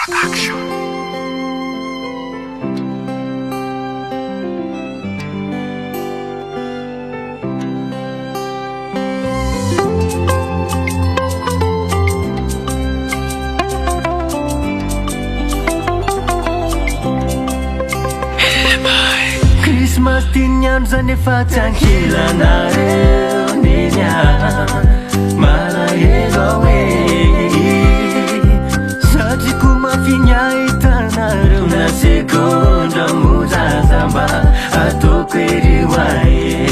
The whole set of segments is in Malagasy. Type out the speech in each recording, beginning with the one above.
Production. Christmas tinyan zanefa tsankilanareo ninya malahelo we satriku mafinya itanareo na sekondra muzazamba atoko eriwaye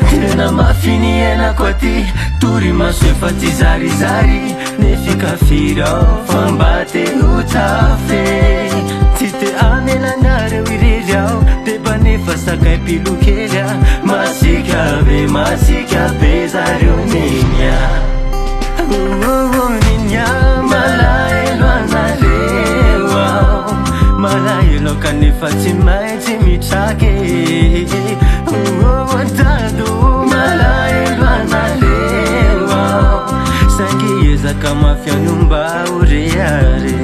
tena mafiny ianako aty tory maso efa ty zarizary nefikafirao famba te hotafe tsy te amelanareo irery ao defa nefa sakay pilokelya masika be zareo ninya ninya malahelo anareo ao malahelo kanefa tsy maintsy mitrake tado malahelo anareo ao sangy ezaka mafianomba oreare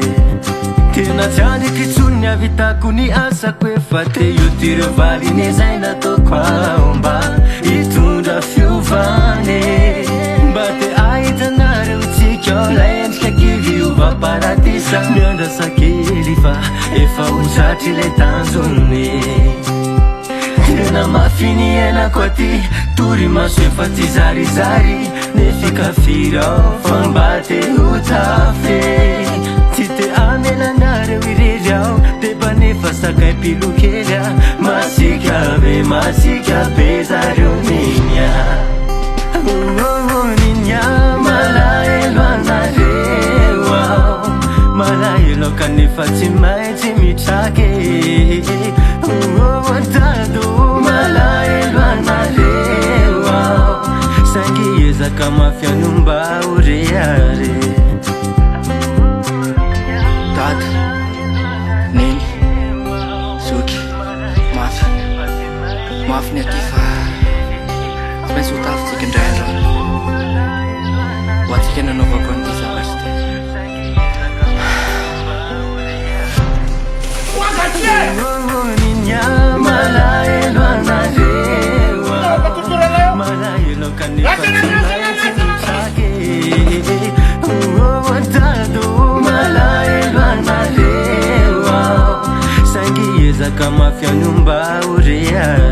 tena tsy andriky tsony avitako ny asako efa te io tyreo valiny zay natoko ao mba hitondra fiovane mba te ahitanareo tsika ao la endrika kiviova paradisa miandrasakely fa efa hozatry le tanjone tena mafiny ianako aty tory maso efa ty zarizary nefikafirao fa mba te hotafe tsy te amelanareo irery ao defa nefa sakay pilokelya masika be zareo ninya ninya malahelo anareo ao malahelo kanefa tsy maintsy mitrake tado malahelo anareo ao sangy ezaka mafianomba oreare Dad, Neny, Zoky, mafy ny aty fa tsy maintsy ho tafontsika indray andro ho antsika nanaovako an'ity zavatra ty ninya malahelo anareo ao malahelo kanefa tsy maintsy mitrake tado malahelo anareo ao sangy ezaka mafianomba oreare